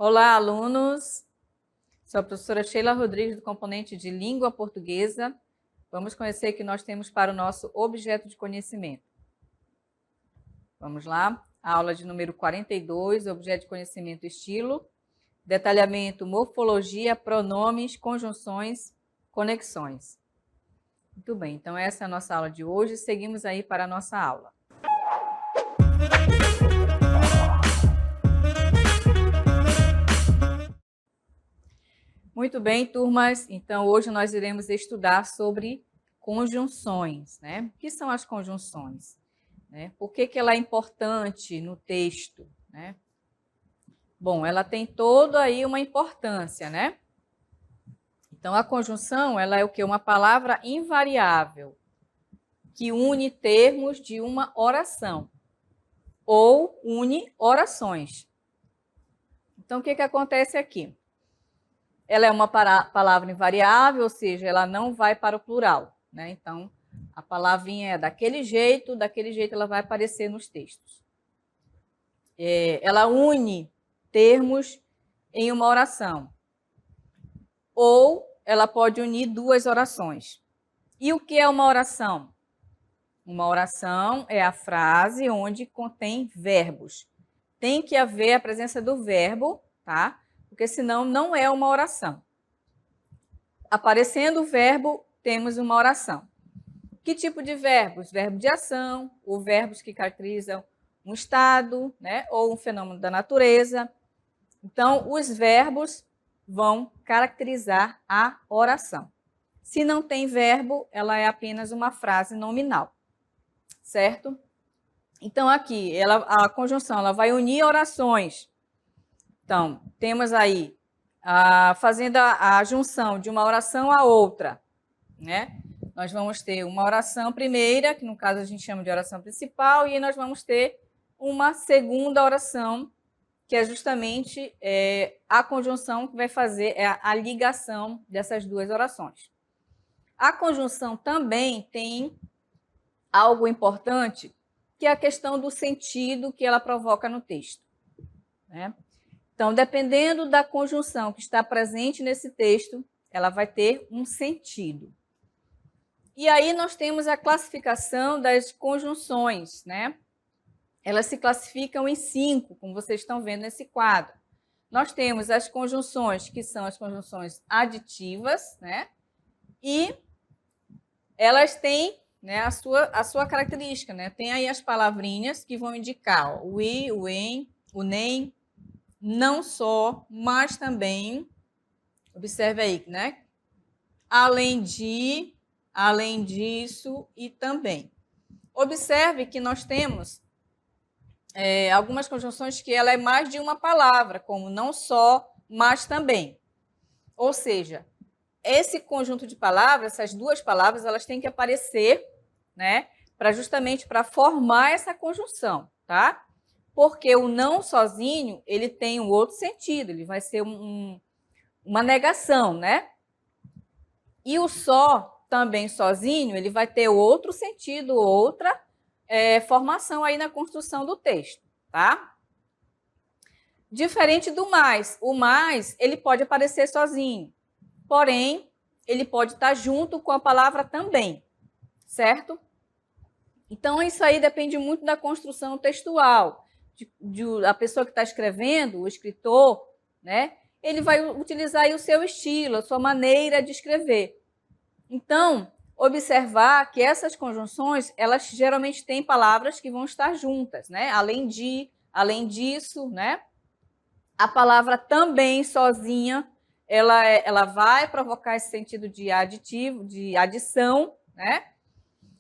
Olá, alunos! Sou a professora Sheila Rodrigues, do componente de Língua Portuguesa. Vamos conhecer o que nós temos para o nosso objeto de conhecimento. Vamos lá? A aula de número 42, objeto de conhecimento estilo, detalhamento, morfologia, pronomes, conjunções, conexões. Muito bem, então essa é a nossa aula de hoje. Seguimos aí para a nossa aula. Muito bem, turmas. Então, hoje nós iremos estudar sobre conjunções, né? O que são as conjunções? Por que ela é importante no texto, né? Bom, ela tem toda aí uma importância, né? Então, a conjunção, ela é o quê? Uma palavra invariável que une termos de uma oração ou une orações. Então, o que acontece aqui? Ela é uma palavra invariável, ou seja, ela não vai para o plural, né? Então, a palavrinha é daquele jeito ela vai aparecer nos textos. Ela une termos em uma oração. Ou ela pode unir duas orações. E o que é uma oração? Uma oração é a frase onde contém verbos. Tem que haver a presença do verbo, tá? Porque senão não é uma oração. Aparecendo o verbo, temos uma oração. Que tipo de verbos? Verbo de ação, ou verbos que caracterizam um estado, né? Ou um fenômeno da natureza. Então, os verbos vão caracterizar a oração. Se não tem verbo, ela é apenas uma frase nominal, certo? Então, aqui, a conjunção ela vai unir orações. Então, temos aí fazendo a junção de uma oração a outra, né? Nós vamos ter uma oração primeira, que no caso a gente chama de oração principal, e nós vamos ter uma segunda oração, que é justamente a conjunção que vai fazer a ligação dessas duas orações. A conjunção também tem algo importante, que é a questão do sentido que ela provoca no texto, né? Então, dependendo da conjunção que está presente nesse texto, ela vai ter um sentido. E aí nós temos a classificação das conjunções, né? Elas se classificam em 5, como vocês estão vendo nesse quadro. Nós temos as conjunções, que são as conjunções aditivas, né? E elas têm, né, a sua característica, né? Tem aí as palavrinhas que vão indicar o i, o em, o nem, não só, mas também, observe aí, né? Além de, além disso e também. Observe que nós temos algumas conjunções que ela é mais de uma palavra, como não só, mas também. Ou seja, esse conjunto de palavras, essas duas palavras, elas têm que aparecer, né, justamente para formar essa conjunção, tá? Porque o não sozinho, ele tem um outro sentido, ele vai ser uma negação, né? E o só, também sozinho, ele vai ter outro sentido, outra formação aí na construção do texto, tá? Diferente do mais. O mais, ele pode aparecer sozinho, porém, ele pode estar junto com a palavra também, certo? Então, isso aí depende muito da construção textual. A pessoa que está escrevendo, o escritor, né? Ele vai utilizar aí o seu estilo, a sua maneira de escrever. Então, observar que essas conjunções, elas geralmente têm palavras que vão estar juntas, né? Além disso, né? A palavra também sozinha, ela vai provocar esse sentido de aditivo, de adição, né?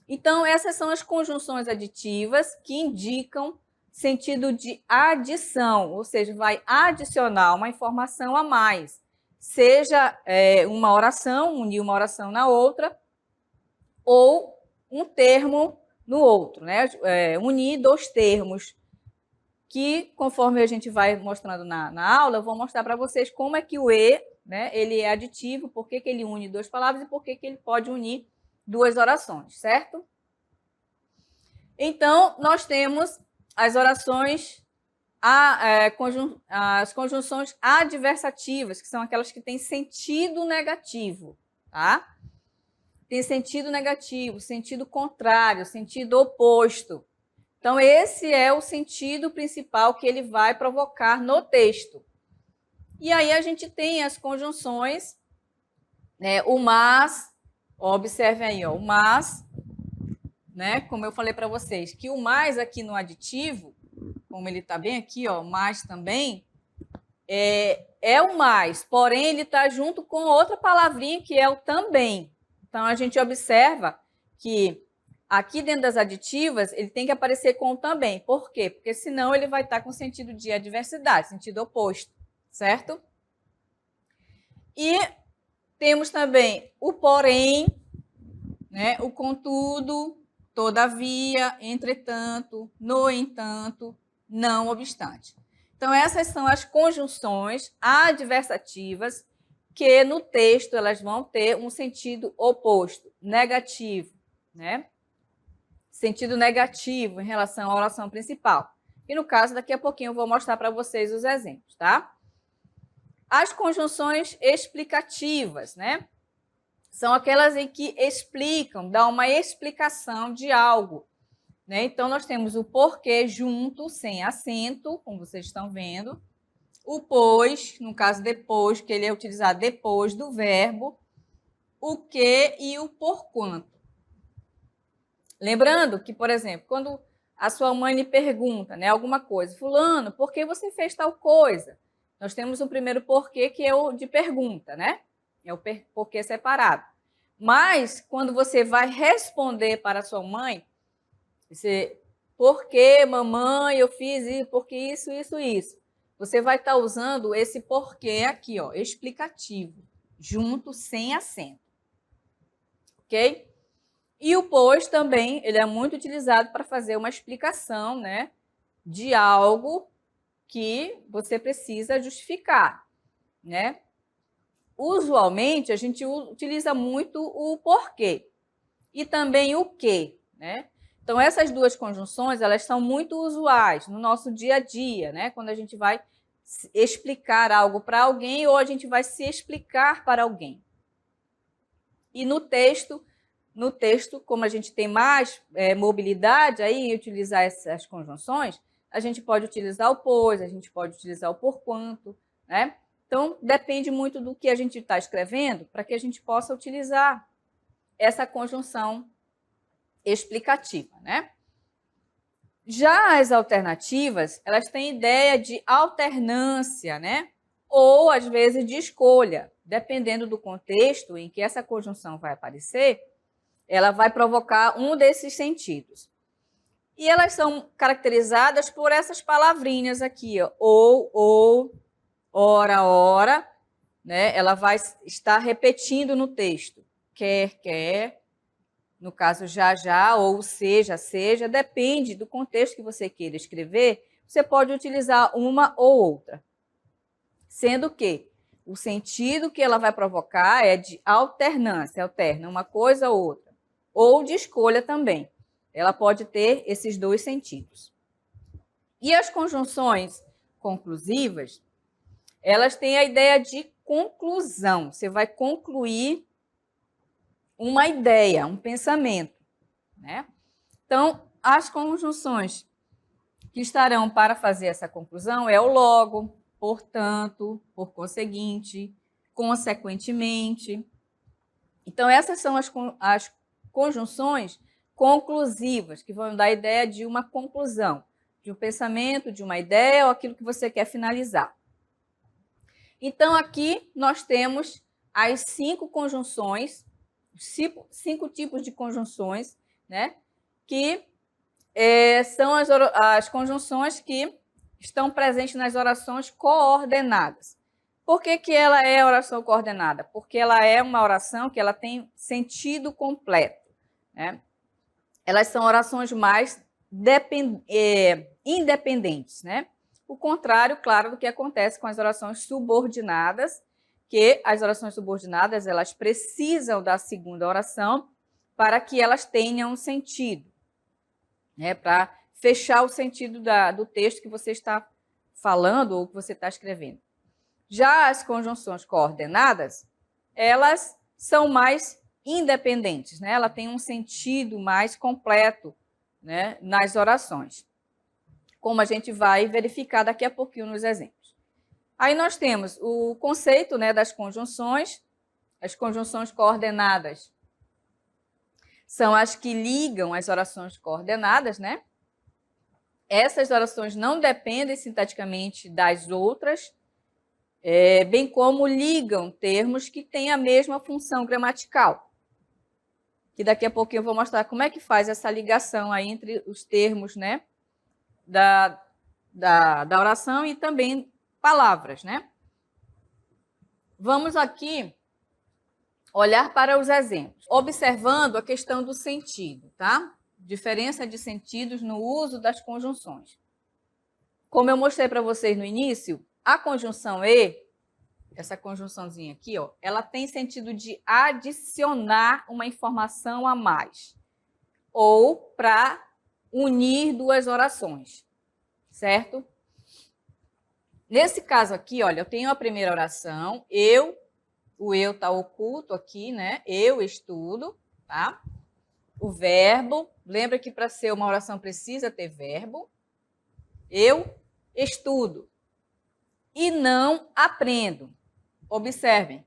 Então, essas são as conjunções aditivas que indicam sentido de adição, ou seja, vai adicionar uma informação a mais, seja uma oração, unir uma oração na outra, ou um termo no outro, né? Unir dois termos, que conforme a gente vai mostrando na aula, eu vou mostrar para vocês como é que o e, né, ele é aditivo, por que ele une duas palavras e por que ele pode unir duas orações, certo? Então, nós temos as orações as conjunções adversativas, que são aquelas que têm sentido negativo, tá? Tem sentido negativo, sentido contrário, sentido oposto. Então, esse é o sentido principal que ele vai provocar no texto. E aí a gente tem as conjunções, né? O mas, observem aí, ó, o mas, né? Como eu falei para vocês, que o mais aqui no aditivo, como ele está bem aqui, ó, mais também, é o mais, porém ele está junto com outra palavrinha que é o também. Então, a gente observa que aqui dentro das aditivas, ele tem que aparecer com o também. Por quê? Porque senão ele vai estar com sentido de adversidade, sentido oposto, certo? E temos também o porém, né? O contudo, todavia, entretanto, no entanto, não obstante. Então, essas são as conjunções adversativas que no texto elas vão ter um sentido oposto, negativo, né? Sentido negativo em relação à oração principal. E no caso, daqui a pouquinho eu vou mostrar para vocês os exemplos, tá? As conjunções explicativas, né? São aquelas em que explicam, dão uma explicação de algo, né? Então, nós temos o porquê junto, sem acento, como vocês estão vendo. O pois, no caso depois, que ele é utilizado depois do verbo. O que e o porquanto. Lembrando que, por exemplo, quando a sua mãe lhe pergunta, né, alguma coisa, fulano, por que você fez tal coisa? Nós temos um primeiro porquê, que é o de pergunta, né? É o porquê separado. Mas, quando você vai responder para a sua mãe, você, por que, mamãe, eu fiz isso, porque isso, isso, isso. Você vai estar usando esse porquê aqui, ó, explicativo, junto, sem acento. Ok? E o pois também, ele é muito utilizado para fazer uma explicação, né, de algo que você precisa justificar, né? Usualmente, a gente utiliza muito o porquê e também o que, né? Então, essas duas conjunções, elas são muito usuais no nosso dia a dia, né? Quando a gente vai explicar algo para alguém ou a gente vai se explicar para alguém. E no texto, como a gente tem mais mobilidade aí em utilizar essas conjunções, a gente pode utilizar o pois, a gente pode utilizar o porquanto, né? Então, depende muito do que a gente está escrevendo para que a gente possa utilizar essa conjunção explicativa, né? Já as alternativas, elas têm ideia de alternância, né? Ou, às vezes, de escolha. Dependendo do contexto em que essa conjunção vai aparecer, ela vai provocar um desses sentidos. E elas são caracterizadas por essas palavrinhas aqui, ó, ou, ora, ora, né? Ela vai estar repetindo no texto. Quer, no caso já, ou seja, depende do contexto que você queira escrever, você pode utilizar uma ou outra. Sendo que o sentido que ela vai provocar é de alternância, alterna uma coisa ou outra. Ou de escolha também. Ela pode ter esses dois sentidos. E as conjunções conclusivas, elas têm a ideia de conclusão. Você vai concluir uma ideia, um pensamento, né? Então, as conjunções que estarão para fazer essa conclusão é o logo, portanto, por conseguinte, consequentemente. Então, essas são as conjunções conclusivas, que vão dar a ideia de uma conclusão, de um pensamento, de uma ideia ou aquilo que você quer finalizar. Então, aqui nós temos as 5 conjunções, 5 tipos de conjunções, né? Que são as conjunções que estão presentes nas orações coordenadas. Por que ela é oração coordenada? Porque ela é uma oração que ela tem sentido completo, né? Elas são orações mais independentes, né? O contrário, claro, do que acontece com as orações subordinadas, que as orações subordinadas, elas precisam da segunda oração para que elas tenham sentido, né? Para fechar o sentido do texto que você está falando ou o que você está escrevendo. Já as conjunções coordenadas, elas são mais independentes, né? Ela tem um sentido mais completo, né, nas orações, como a gente vai verificar daqui a pouquinho nos exemplos. Aí nós temos o conceito, né, das conjunções. As conjunções coordenadas são as que ligam as orações coordenadas, né? Essas orações não dependem sintaticamente das outras, bem como ligam termos que têm a mesma função gramatical. Que daqui a pouquinho eu vou mostrar como é que faz essa ligação aí entre os termos, né, da oração e também palavras, né? Vamos aqui olhar para os exemplos, observando a questão do sentido, tá? Diferença de sentidos no uso das conjunções. Como eu mostrei para vocês no início, a conjunção e, essa conjunçãozinha aqui, ó, ela tem sentido de adicionar uma informação a mais, ou para unir duas orações, certo? Nesse caso aqui, olha, eu tenho a primeira oração, o eu está oculto aqui, né? Eu estudo, tá? O verbo, lembra que para ser uma oração precisa ter verbo. Eu estudo e não aprendo. Observem.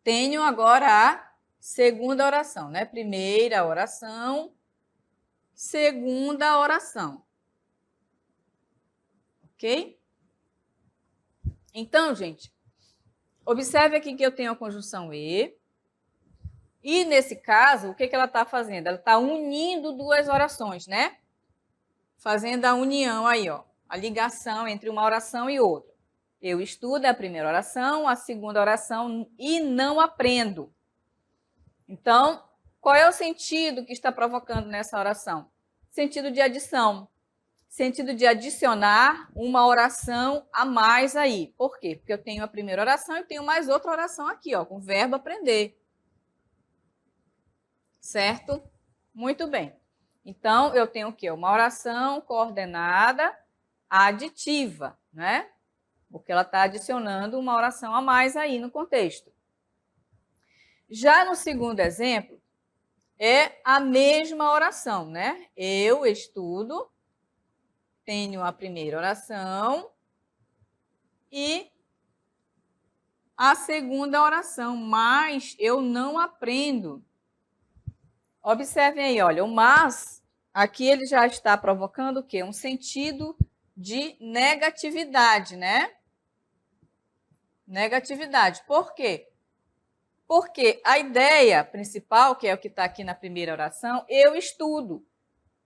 Tenho agora a segunda oração, né? Primeira oração, segunda oração. Ok? Então, gente, observe aqui que eu tenho a conjunção e. E, nesse caso, o que ela está fazendo? Ela está unindo duas orações, né? Fazendo a união aí, ó. A ligação entre uma oração e outra. Eu estudo a primeira oração, a segunda oração e não aprendo. Então, qual é o sentido que está provocando nessa oração? Sentido de adição. Sentido de adicionar uma oração a mais aí. Por quê? Porque eu tenho a primeira oração e tenho mais outra oração aqui, ó, com o verbo aprender. Certo? Muito bem. Então, eu tenho o quê? Uma oração coordenada aditiva, né? Porque ela está adicionando uma oração a mais aí no contexto. Já no segundo exemplo, é a mesma oração, né? Eu estudo, tenho a primeira oração e a segunda oração, mas eu não aprendo. Observem aí, olha, o mas, aqui ele já está provocando o quê? Um sentido de negatividade, né? Negatividade. Por quê? Porque a ideia principal, que é o que está aqui na primeira oração, eu estudo.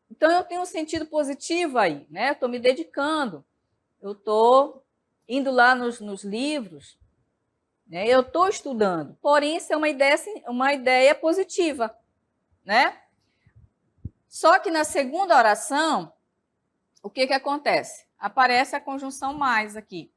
Então, eu tenho um sentido positivo aí, né? Eu estou me dedicando, eu estou indo lá nos livros, né? Eu estou estudando. Porém, isso é uma ideia positiva, né? Só que na segunda oração, o que acontece? Aparece a conjunção mais aqui.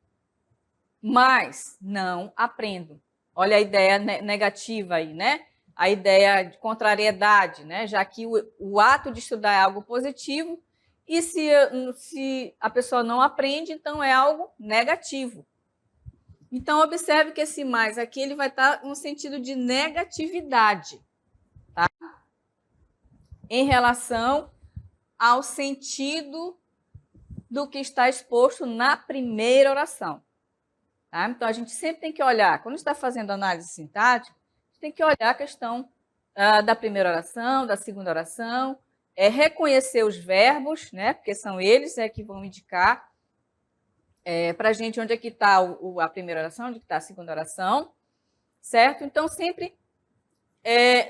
Mas não aprendo. Olha a ideia negativa aí, né? A ideia de contrariedade, né? Já que o ato de estudar é algo positivo, e se a pessoa não aprende, então é algo negativo. Então, observe que esse mais aqui ele vai estar no sentido de negatividade, tá? Em relação ao sentido do que está exposto na primeira oração. Tá? Então, a gente sempre tem que olhar, quando está fazendo análise sintática, a gente tem que olhar a questão da primeira oração, da segunda oração, reconhecer os verbos, né? Porque são eles que vão indicar para a gente onde é que está a primeira oração, onde está a segunda oração, certo? Então, sempre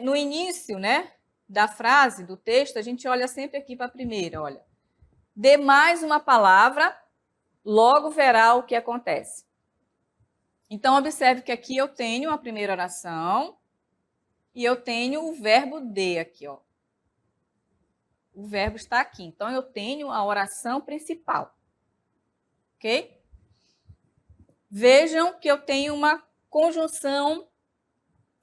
no início, né, da frase, do texto, a gente olha sempre aqui para a primeira, olha. Dê mais uma palavra, logo verá o que acontece. Então, observe que aqui eu tenho a primeira oração e eu tenho o verbo de aqui, ó. O verbo está aqui. Então, eu tenho a oração principal. Ok? Vejam que eu tenho uma conjunção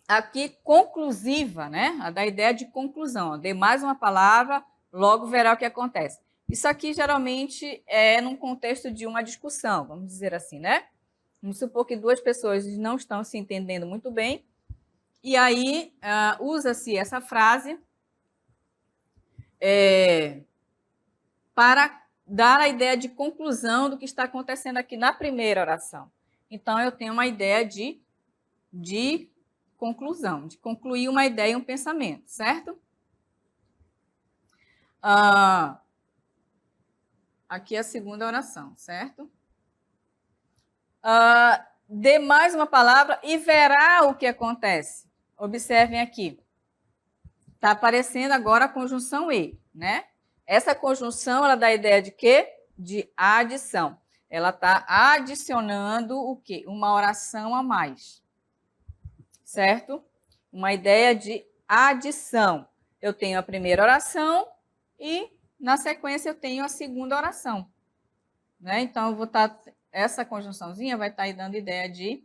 aqui conclusiva, né? A da ideia de conclusão. Ó. Dê mais uma palavra, logo verá o que acontece. Isso aqui geralmente é num contexto de uma discussão, vamos dizer assim, né? Vamos supor que duas pessoas não estão se entendendo muito bem, e aí usa-se essa frase para dar a ideia de conclusão do que está acontecendo aqui na primeira oração. Então, eu tenho uma ideia de conclusão, de concluir uma ideia e um pensamento, certo? Aqui é a segunda oração, certo? Dê mais uma palavra e verá o que acontece. Observem aqui. Está aparecendo agora a conjunção e, né? Essa conjunção, ela dá a ideia de quê? De adição. Ela está adicionando o quê? Uma oração a mais. Certo? Uma ideia de adição. Eu tenho a primeira oração e, na sequência, eu tenho a segunda oração. Né? Então, eu vou estar... Essa conjunçãozinha vai estar aí dando ideia de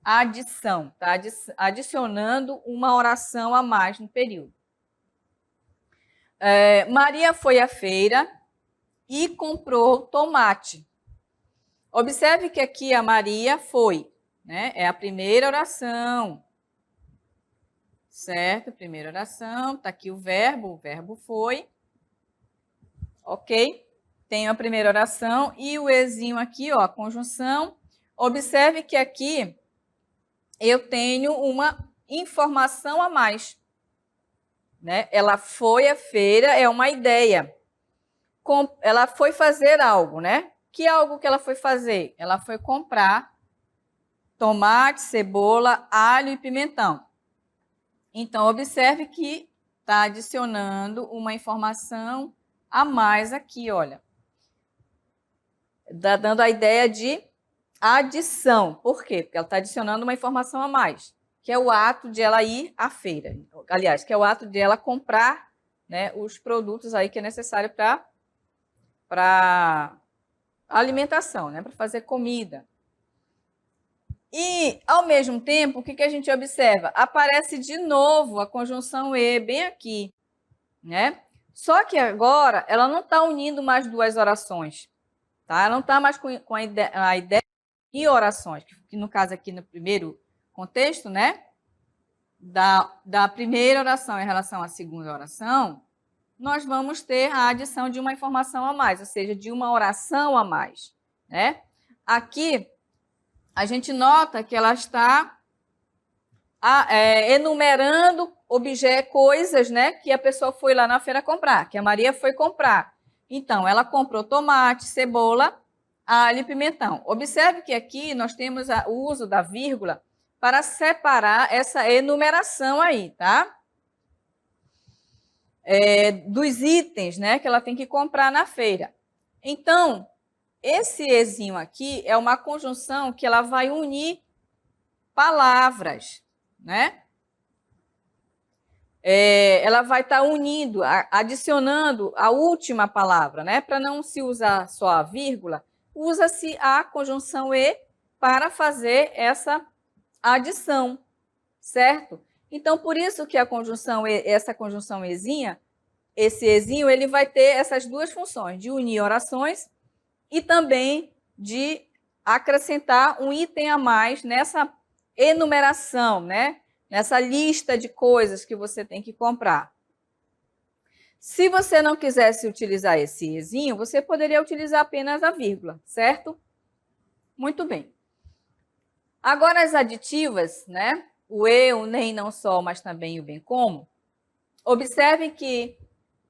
adição. Está adicionando uma oração a mais no período. Maria foi à feira e comprou tomate. Observe que aqui a Maria foi, né? É a primeira oração. Certo? Primeira oração, está aqui o verbo foi. Ok? Tenho a primeira oração e o ezinho aqui, ó, a conjunção. Observe que aqui eu tenho uma informação a mais. Né? Ela foi à feira, é uma ideia. Ela foi fazer algo, né? Que algo que ela foi fazer? Ela foi comprar tomate, cebola, alho e pimentão. Então, observe que está adicionando uma informação a mais aqui, olha. Está dando a ideia de adição. Por quê? Porque ela está adicionando uma informação a mais, que é o ato de ela ir à feira. Aliás, que é o ato de ela comprar, né, os produtos aí que é necessário para alimentação, né, para fazer comida. E, ao mesmo tempo, o que a gente observa? Aparece de novo a conjunção e bem aqui, né? Só que agora ela não está unindo mais duas orações, tá? Ela não está mais com a ideia de orações, que no caso aqui no primeiro contexto, né? Da primeira oração em relação à segunda oração, nós vamos ter a adição de uma informação a mais, ou seja, de uma oração a mais, né? Aqui, a gente nota que ela está enumerando coisas, né, que a pessoa foi lá na feira comprar, que a Maria foi comprar. Então, ela comprou tomate, cebola, alho e pimentão. Observe que aqui nós temos o uso da vírgula para separar essa enumeração aí, tá? Dos itens, né, que ela tem que comprar na feira. Então, esse ezinho aqui é uma conjunção que ela vai unir palavras, né? Ela vai estar unindo, adicionando a última palavra, né? Para não se usar só a vírgula, usa-se a conjunção e para fazer essa adição, certo? Então, por isso que a conjunção e, essa conjunção ezinha, esse ezinho, ele vai ter essas duas funções, de unir orações e também de acrescentar um item a mais nessa enumeração, né? Nessa lista de coisas que você tem que comprar. Se você não quisesse utilizar esse ezinho, você poderia utilizar apenas a vírgula, certo? Muito bem. Agora as aditivas, né? O e, o nem, não só, mas também o bem como. Observem que,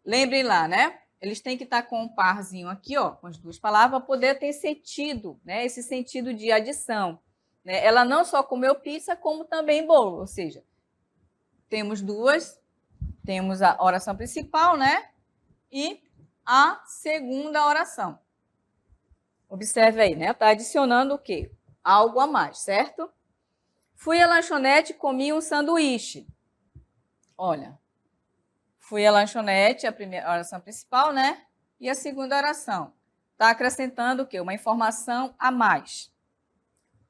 lembrem lá, né? Eles têm que estar com um parzinho aqui, ó, com as duas palavras, para poder ter sentido, né? Esse sentido de adição. Né? Ela não só comeu pizza, como também bolo. Ou seja, temos a oração principal, né? E a segunda oração. Observe aí, né? Está adicionando o quê? Algo a mais, certo? Fui à lanchonete e comi um sanduíche. Olha, fui à lanchonete, a primeira oração principal, né? E a segunda oração. Está acrescentando o quê? Uma informação a mais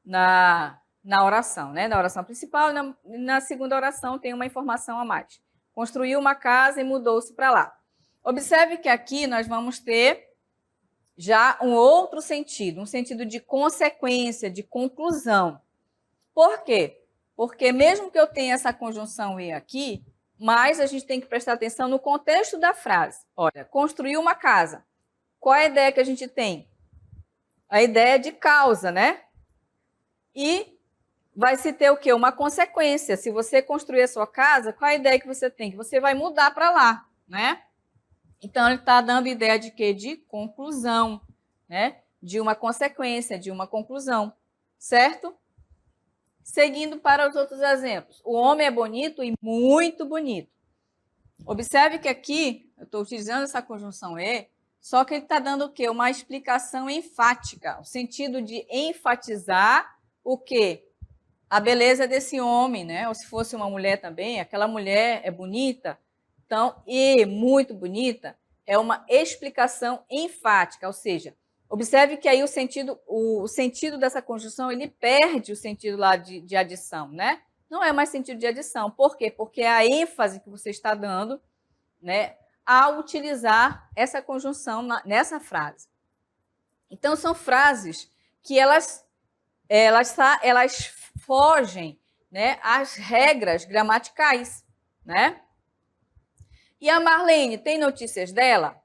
na oração, né? Na oração principal, na segunda oração tem uma informação a mais. Construiu uma casa e mudou-se para lá. Observe que aqui nós vamos ter já um outro sentido, um sentido de consequência, de conclusão. Por quê? Porque mesmo que eu tenha essa conjunção e aqui, mas a gente tem que prestar atenção no contexto da frase. Olha, construir uma casa. Qual é a ideia que a gente tem? A ideia de causa, né? E vai se ter o quê? Uma consequência. Se você construir a sua casa, qual é a ideia que você tem? Que você vai mudar para lá, né? Então, ele está dando ideia de quê? De conclusão, né? De uma consequência, de uma conclusão, certo? Seguindo para os outros exemplos. O homem é bonito e muito bonito. Observe que aqui, eu estou utilizando essa conjunção e, só que ele está dando o quê? Uma explicação enfática, o sentido de enfatizar o quê? A beleza desse homem, né? Ou se fosse uma mulher também, aquela mulher é bonita. Então, e muito bonita é uma explicação enfática, ou seja, observe que aí o sentido dessa conjunção, ele perde o sentido lá de adição, né? Não é mais sentido de adição. Por quê? Porque é a ênfase que você está dando, né, ao utilizar essa conjunção nessa frase. Então, são frases que elas fogem, né, às regras gramaticais, né? E a Marlene, tem notícias dela?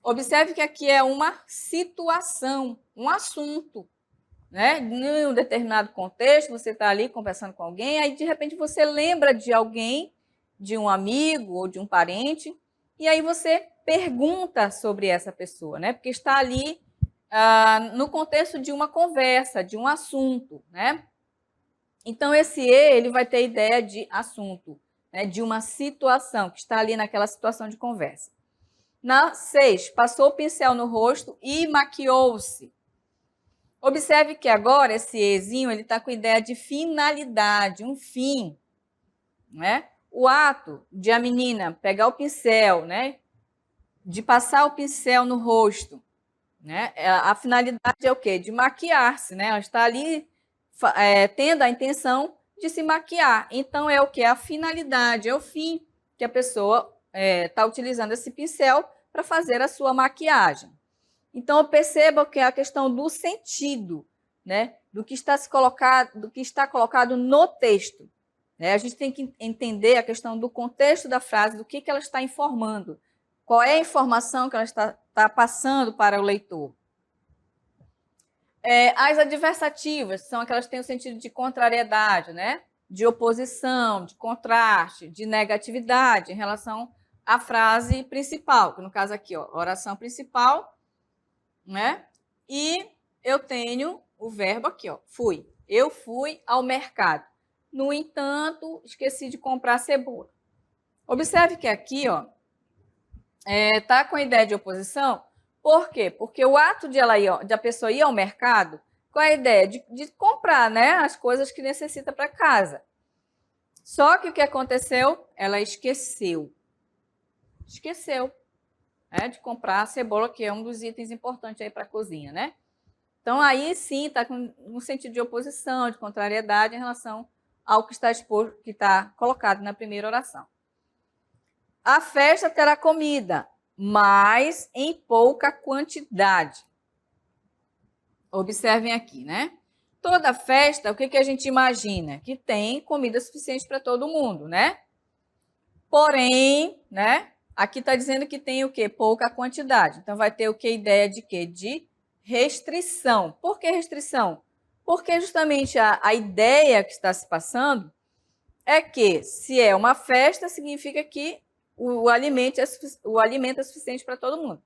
Observe que aqui é uma situação, um assunto, né? Em um determinado contexto, você está ali conversando com alguém, aí de repente você lembra de alguém, de um amigo ou de um parente, e aí você pergunta sobre essa pessoa, né? Porque está ali no contexto de uma conversa, de um assunto, né? Então, esse ele vai ter ideia de assunto, né? De uma situação, que está ali naquela situação de conversa. Na 6, passou o pincel no rosto e maquiou-se. Observe que agora esse ezinho ele está com ideia de finalidade, um fim, né? O ato de a menina pegar o pincel, né? De passar o pincel no rosto, né? A finalidade é o quê? De maquiar-se, né? Ela está ali tendo a intenção de se maquiar. Então, é o que? A finalidade, é o fim que a pessoa está utilizando esse pincel para fazer a sua maquiagem. Então, perceba que é a questão do sentido, né? Do que está colocado no texto. Né? A gente tem que entender a questão do contexto da frase, do que ela está informando. Qual é a informação que ela está passando para o leitor. As adversativas são aquelas que têm o sentido de contrariedade, né? De oposição, de contraste, de negatividade em relação à frase principal, que no caso aqui, ó, oração principal, né? E eu tenho o verbo aqui, ó, fui. Eu fui ao mercado. No entanto, esqueci de comprar cebola. Observe que aqui, ó, tá com a ideia de oposição. Por quê? Porque o ato de a pessoa ir ao mercado, qual é a ideia? De comprar, né, as coisas que necessita para casa. Só que o que aconteceu? Ela esqueceu. Esqueceu, de comprar a cebola, que é um dos itens importantes aí para a cozinha, né? Então, aí sim, está com um sentido de oposição, de contrariedade em relação ao que está exposto, que está colocado na primeira oração. A festa terá comida, mas em pouca quantidade. Observem aqui, né? Toda festa, o que a gente imagina? Que tem comida suficiente para todo mundo, né? Porém, né? Aqui está dizendo que tem o quê? Pouca quantidade. Então, vai ter o quê? Ideia de quê? De restrição. Por que restrição? Porque justamente a ideia que está se passando é que, se é uma festa, significa que o alimento é suficiente para todo mundo.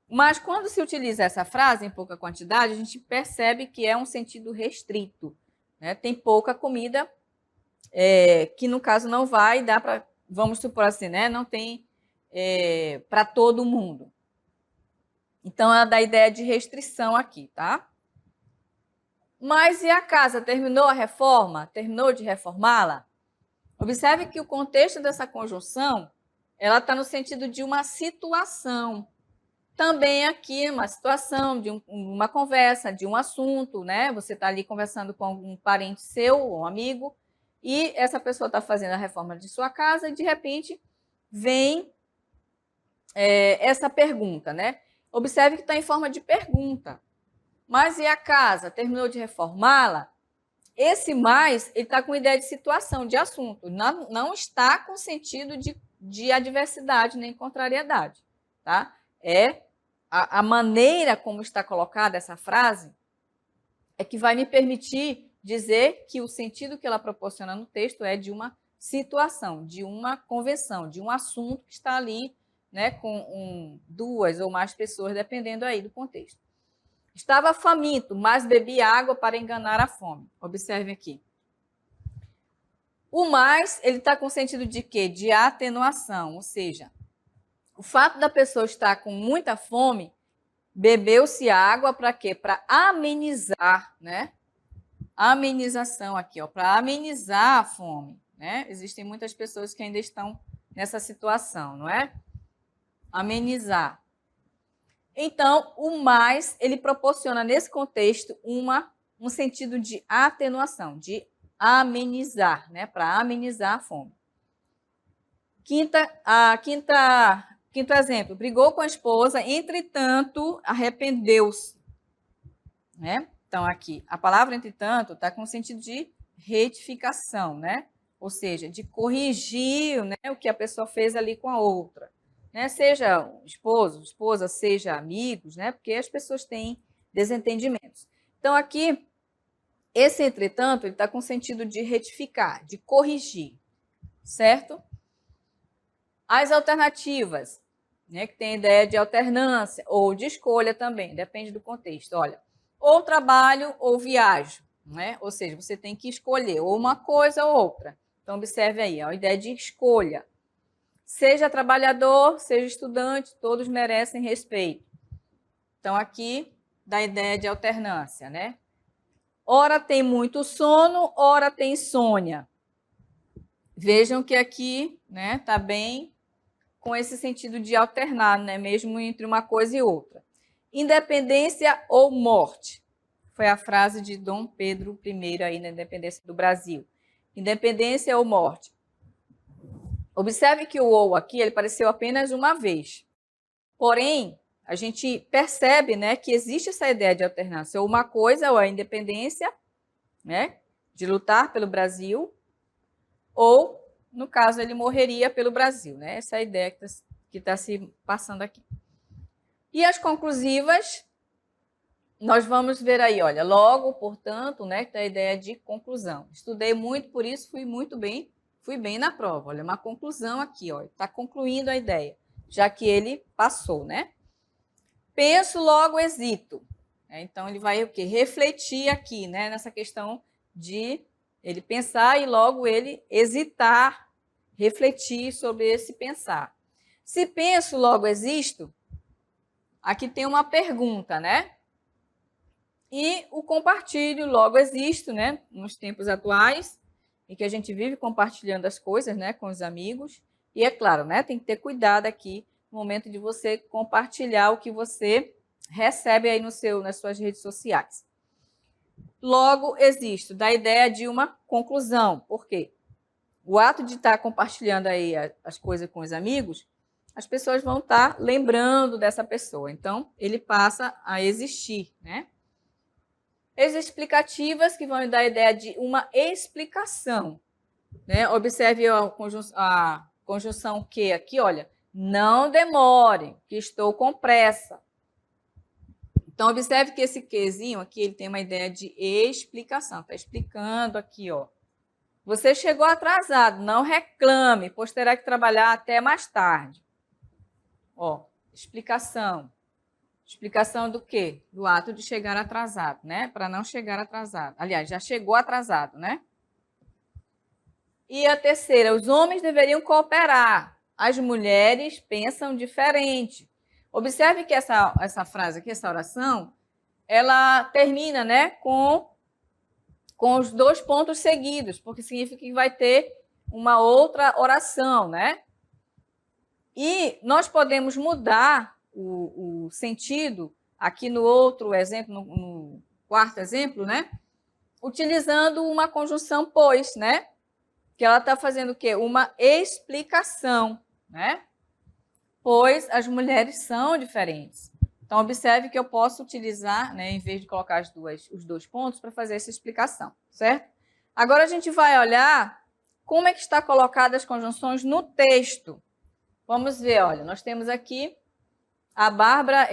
Mas quando se utiliza essa frase em pouca quantidade, a gente percebe que é um sentido restrito. Né? Tem pouca comida, que no caso não vai dar para, vamos supor assim, né? Não tem para todo mundo. Então, é da ideia de restrição aqui, tá? Mas e a casa? Terminou a reforma? Terminou de reformá-la? Observe que o contexto dessa conjunção, ela está no sentido de uma situação. Também aqui, uma situação, de uma conversa, de um assunto, né? Você está ali conversando com algum parente seu, um amigo, e essa pessoa está fazendo a reforma de sua casa e, de repente, vem essa pergunta, né? Observe que está em forma de pergunta. Mas e a casa? Terminou de reformá-la? Esse mais, ele está com ideia de situação, de assunto. Não está com sentido de adversidade nem contrariedade, tá? É a maneira como está colocada essa frase é que vai me permitir dizer que o sentido que ela proporciona no texto é de uma situação, de uma convenção, de um assunto que está ali, né, com duas ou mais pessoas, dependendo aí do contexto. Estava faminto, mas bebia água para enganar a fome. Observe aqui. O mais, ele está com sentido de quê? De atenuação, ou seja, o fato da pessoa estar com muita fome, bebeu-se água para quê? Para amenizar, né? Amenização aqui, ó, para amenizar a fome, né? Existem muitas pessoas que ainda estão nessa situação, não é? Amenizar. Então, o mais, ele proporciona nesse contexto um sentido de atenuação, de amenizar, né? Para amenizar a fome. Quinto exemplo, brigou com a esposa, entretanto, arrependeu-se, né? Então, aqui, a palavra entretanto está com o sentido de retificação, né? Ou seja, de corrigir, né, o que a pessoa fez ali com a outra. Né? Seja esposo, esposa, seja amigos, né? Porque as pessoas têm desentendimentos. Então, aqui, esse entretanto, ele está com o sentido de retificar, de corrigir, certo? As alternativas, né, que tem a ideia de alternância ou de escolha também, depende do contexto. Olha, ou trabalho ou viajo, né? Ou seja, você tem que escolher ou uma coisa ou outra. Então, observe aí, a ideia de escolha. Seja trabalhador, seja estudante, todos merecem respeito. Então, aqui dá a ideia de alternância, né? Ora tem muito sono, ora tem insônia. Vejam que aqui, né, tá bem com esse sentido de alternar, né, mesmo entre uma coisa e outra. Independência ou morte? Foi a frase de Dom Pedro I aí na independência do Brasil. Independência ou morte? Observe que o ou aqui ele apareceu apenas uma vez. Porém, a gente percebe, né, que existe essa ideia de alternância. Ou uma coisa, ou a independência, né, de lutar pelo Brasil, ou, no caso, ele morreria pelo Brasil. Né? Essa é a ideia que está se passando aqui. E as conclusivas, nós vamos ver aí, olha, logo, portanto, né, que é a ideia de conclusão. Estudei muito, por isso fui bem na prova. Olha, uma conclusão aqui, ó, está concluindo a ideia, já que ele passou, né? Penso, logo hesito. Então, ele vai o quê? Refletir aqui, né, nessa questão de ele pensar e logo ele hesitar, refletir sobre esse pensar. Se penso, logo existo, aqui tem uma pergunta, né? E o compartilho, logo existo, né? Nos tempos atuais, em que a gente vive compartilhando as coisas, né, com os amigos. E é claro, né, tem que ter cuidado aqui no momento de você compartilhar o que você recebe aí nas suas redes sociais. Logo existo, dá a ideia de uma conclusão. Por quê? O ato de estar compartilhando aí as coisas com os amigos, as pessoas vão estar lembrando dessa pessoa. Então, ele passa a existir, né? As explicativas que vão dar a ideia de uma explicação. Né? Observe a conjunção que aqui, olha, não demore, que estou com pressa. Então, observe que esse quezinho aqui, ele tem uma ideia de explicação. Está explicando aqui, ó. Você chegou atrasado, não reclame, pois terá que trabalhar até mais tarde. Ó, explicação. Explicação do quê? Do ato de chegar atrasado, né? Para não chegar atrasado. Aliás, já chegou atrasado, né? E a terceira, os homens deveriam cooperar. As mulheres pensam diferente. Observe que essa frase aqui, essa oração, ela termina, né, com os dois pontos seguidos, porque significa que vai ter uma outra oração, né? E nós podemos mudar o sentido aqui no outro exemplo, no quarto exemplo, né? Utilizando uma conjunção pois, né? Que ela está fazendo o quê? Uma explicação, né? pois as mulheres são diferentes. Então, observe que eu posso utilizar, né, em vez de colocar os dois pontos, para fazer essa explicação, certo? Agora, a gente vai olhar como é que está colocadas as conjunções no texto. Vamos ver, olha, nós temos aqui a Bárbara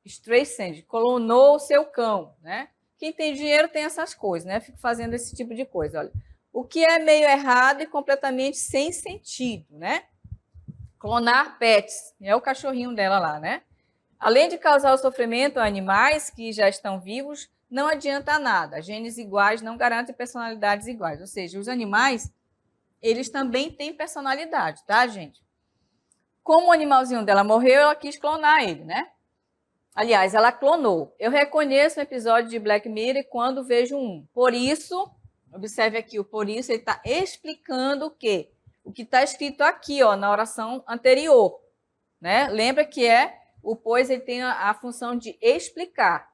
Streisand clonou o seu cão, né? Quem tem dinheiro tem essas coisas, né? Fico fazendo esse tipo de coisa, olha. O que é meio errado e completamente sem sentido, né? Clonar pets, é o cachorrinho dela lá, né? Além de causar o sofrimento a animais que já estão vivos, não adianta nada. Genes iguais não garantem personalidades iguais. Ou seja, os animais, eles também têm personalidade, tá, gente? Como o animalzinho dela morreu, ela quis clonar ele, né? Aliás, ela clonou. Eu reconheço um episódio de Black Mirror quando vejo um. Por isso, observe aqui, o por isso, ele está explicando o quê? O que está escrito aqui, ó, na oração anterior, né? Lembra que o pois, ele tem a função de explicar.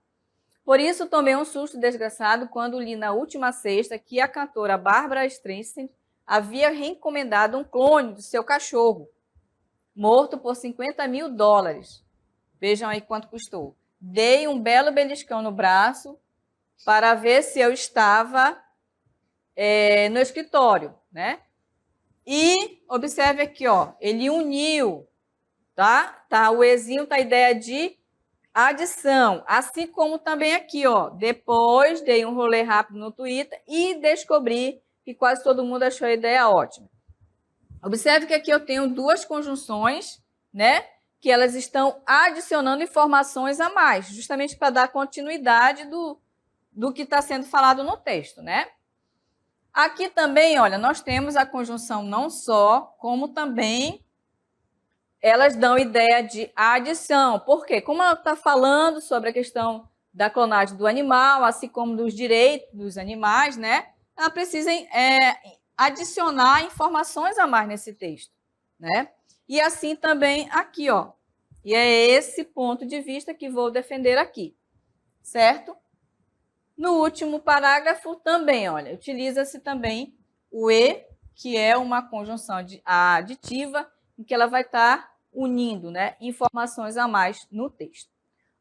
Por isso, tomei um susto desgraçado quando li na última sexta que a cantora Barbara Streisand havia recomendado um clone do seu cachorro, morto por $50.000. Vejam aí quanto custou. Dei um belo beliscão no braço para ver se eu estava no escritório, né? E observe aqui, ó, ele uniu, tá? O ezinho tá a ideia de adição, assim como também aqui, ó. Depois dei um rolê rápido no Twitter e descobri que quase todo mundo achou a ideia ótima. Observe que aqui eu tenho duas conjunções, né? Que elas estão adicionando informações a mais, justamente para dar continuidade do que está sendo falado no texto, né? Aqui também, olha, nós temos a conjunção não só, como também elas dão ideia de adição. Por quê? Como ela está falando sobre a questão da clonagem do animal, assim como dos direitos dos animais, né? Ela precisa adicionar informações a mais nesse texto, né? E assim também aqui, ó. E é esse ponto de vista que vou defender aqui, certo? No último parágrafo também, olha, utiliza-se também o e, que é uma conjunção aditiva, em que ela vai estar unindo, né, informações a mais no texto.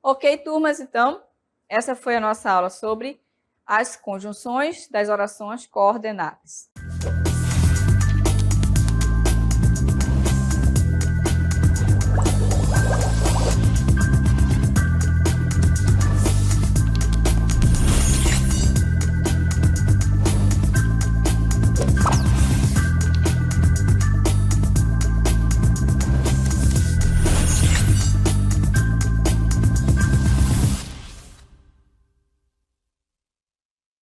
Ok, turmas? Então, essa foi a nossa aula sobre as conjunções das orações coordenadas.